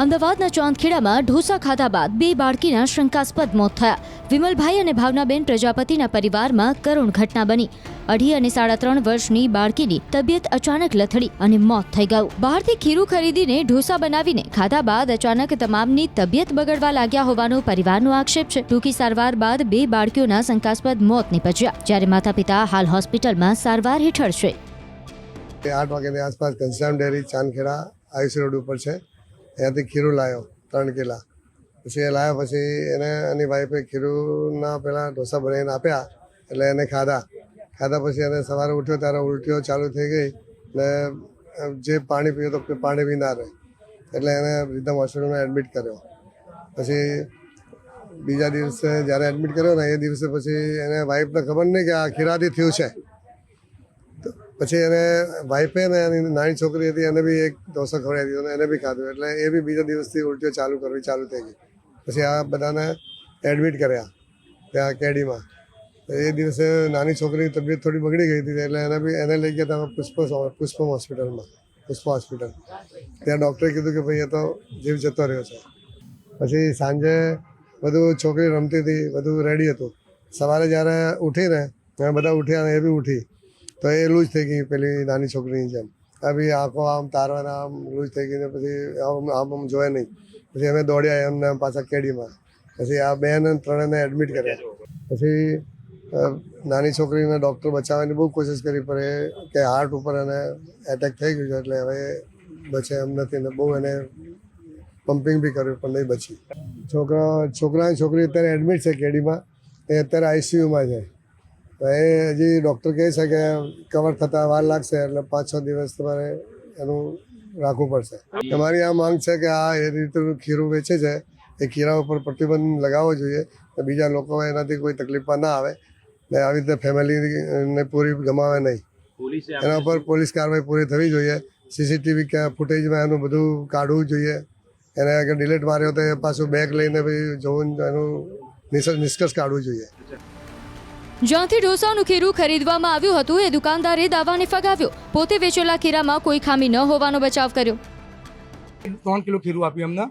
અમદાવાદના ચાંદખેડામાં ઢોસા ખાધા બાદ બે બાળકીના શંકાસ્પદ મોત થયા. વિમલભાઈ અને ભાવનાબેન પ્રજાપતિના પરિવારમાં કરુણ ઘટના બની. 2.5 અને 3.5 વર્ષની બાળકીની તબિયત અચાનક લથડી અને મોત થઈ ગયું. બહારથી ખીરું ખરીદીને ઢોસા બનાવીને ખાધા બાદ અચાનક તમામની તબિયત બગડવા લાગ્યા હોવાનો પરિવારનો આક્ષેપ છે. ટૂંકી સારવાર બાદ બે બાળકીઓના શંકાસ્પદ મોત નીપજ્યા, જ્યારે માતા પિતા હાલ હોસ્પિટલમાં સારવાર હેઠળ છે. 8 વાગ્યાની આસપાસ ઘનશ્યામ ડેરી ચાંદખેડા આયુસી રોડ ઉપર છે. ત્યાંથી ખીરું લાવ્યો 3 કિલા. પછી એ લાવ્યા પછી એને એની વાઈફે ખીરુંના પહેલાં ઢોસા બનાવીને આપ્યા, એટલે એને ખાધા પછી એને સવારે ઉઠ્યો ત્યારે ઉલટીઓ ચાલુ થઈ ગઈ ને જે પાણી પીવું તો પાણી બી ના રહે, એટલે એને રીધમ હોસ્પિટલમાં એડમિટ કર્યો. પછી બીજા દિવસે જ્યારે એડમિટ કર્યો ને એ દિવસે પછી એને વાઈફને ખબર નહીં કે આ ખીરાથી થયું છે. પછી એને વાઈફે ને એની નાની છોકરી હતી એને બી એક ઢોસો ખવડાવી દીધો અને એને બી ખાધું, એટલે એ બી બીજા દિવસથી ઉલટીઓ ચાલુ થઈ ગઈ. પછી આ બધાને એડમિટ કર્યા ત્યાં કેડીમાં. એ દિવસે નાની છોકરીની તબિયત થોડી બગડી ગઈ હતી, એટલે એને લઈ ગયા હતા પુષ્પમ હોસ્પિટલમાં, પુષ્પા હોસ્પિટલ. ત્યાં ડૉક્ટરે કીધું કે ભાઈ એ તો જીવ જતો રહ્યો છે. પછી સાંજે બધું છોકરી રમતી હતી, બધું રેડી હતું. સવારે જ્યારે ઉઠીને બધા ઉઠ્યા અને એ બી ઉઠી તો એ લૂઝ થઈ ગઈ પેલી નાની છોકરીની જેમ. આ બી આંખો આમ તારવાના આમ લૂઝ થઈ ગઈ ને પછી આમ જોયા નહીં. પછી અમે દોડ્યા એમને પાછા કેડીમાં. પછી આ 2 ને 3 ને એડમિટ કર્યા. પછી નાની છોકરીને ડૉક્ટર બચાવવાની બહુ કોશિશ કરી, પણ એ કે હાર્ટ ઉપર એને એટેક થઈ ગયું છે, એટલે હવે બચે એમ નથી ને બહુ એને પમ્પિંગ બી કર્યું પણ નહીં બચી. છોકરા અને છોકરી અત્યારે એડમિટ છે કેડીમાં. એ અત્યારે આઈસીયુમાં છે. એ હજી ડૉક્ટર કહે છે કે કવર થતાં વાર લાગશે, એટલે 5-6 દિવસ તમારે એનું રાખવું પડશે. તમારી આ માંગ છે કે આ એ રીતે ખીરું વેચે છે એ ખીરા ઉપર પ્રતિબંધ લગાવવો જોઈએ, બીજા લોકો એનાથી કોઈ તકલીફમાં ના આવે ને આવી રીતે ફેમિલીને પૂરી ગમાવે નહીં. એના ઉપર પોલીસ કાર્યવાહી પૂરી થવી જોઈએ. સીસીટીવી ફૂટેજમાં એનું બધું કાઢવું જોઈએ. એને અગર ડિલેટ માર્યો તો એ પાછું બેગ લઈને પછી જોવું, એનું નિષ્કર્ષ કાઢવું જોઈએ. જ્યાંથી ઢોસાનું ખીરું ખરીદવામાં આવ્યું હતું એ દુકાનદારે દાવાને ફગાવ્યો. પોતે વેચેલા ખીરામાં કોઈ ખામી ન હોવાનો બચાવ કર્યો. 3 કિલો ખીરું આપ્યું એમને.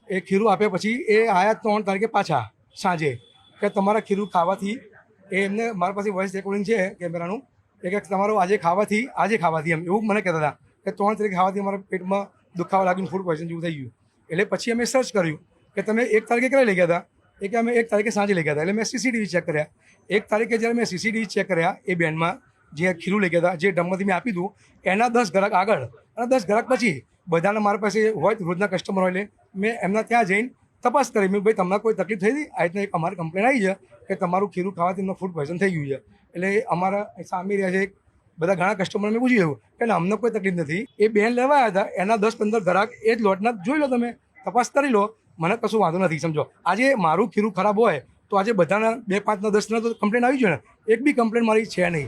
એ ખીરું આપ્યા પછી એ આવ્યા 3 તારીખે પાછા સાંજે કે તમારા ખીરું ખાવાથી, એ એમને મારા પાસે વોઇસ રેકોર્ડિંગ છે કેમેરાનું, કે તમારું આજે ખાવાથી એમ એવું મને કહેતા હતા કે 3 તારીખે ખાવાથી અમારા પેટમાં દુખાવા લાગીને ફૂડ પોઈઝન જેવું થઈ ગયું. એટલે પછી અમે સર્ચ કર્યું કે તમે 1 તારીખે ક્યારે લઈ ગયા હતા. એ કે અમે 1 તારીખે સાંજે લઈ ગયા હતા. એટલે મેં સીસીટીવી ચેક કર્યા. 1 તારીખે જ્યારે મેં સીસીટીવી ચેક કર્યા એ બેનમાં જે ખીરું લઈ ગયા હતા, જે ડમમાંથી મેં આપી દઉં એના 10 ગ્રાહક આગળ અને 10 ગ્રાહક પછી બધાના મારા પાસે હોય રોજના કસ્ટમર હોય, એટલે મેં એમના ત્યાં જઈને તપાસ કરી. મેં ભાઈ તમને કોઈ તકલીફ થઈ હતી? આ રીતના એક અમારી કમ્પ્લેન આવી છે કે તમારું ખીરું ખાવાથી એમનું ફૂડ પોઈઝન થઈ ગયું છે. એટલે અમારા સામે રહ્યા છે બધા ઘણા કસ્ટમર મેં પૂછ્યું એવું કે અમને કોઈ તકલીફ નથી. એ બેન લેવા આવ્યા હતા, એના 10-15 ગ્રાહક એ જ લોટના જોઈ લો, તમે તપાસ કરી લો, મને કશું વાંધો નથી. સમજો આજે મારું ખીરું ખરાબ હોય તો આજે બધાના 2, 5, 10 તો કમ્પ્લેન આવી જોઈએ ને. એક બી કમ્પ્લેન મારી છે નહીં.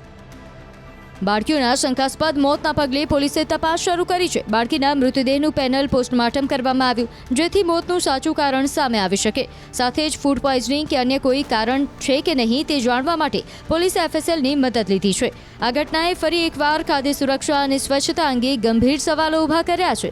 બાળકીઓના શંકાસ્પદ મોતના પગલે પોલીસે તપાસ શરૂ કરી છે. બાળકીના મૃતદેહનું પેનલ પોસ્ટમોર્ટમ કરવામાં આવ્યું, જેથી મોતનું સાચું કારણ સામે આવી શકે. સાથે જ ફૂડ પોઈઝનિંગ કે અન્ય કોઈ કારણ છે કે નહીં તે જાણવા માટે પોલીસે FSLની મદદ લીધી છે. આ ઘટનાએ ફરી એકવાર ખાદ્ય સુરક્ષા અને સ્વચ્છતા અંગે ગંભીર સવાલો ઊભા કર્યા છે.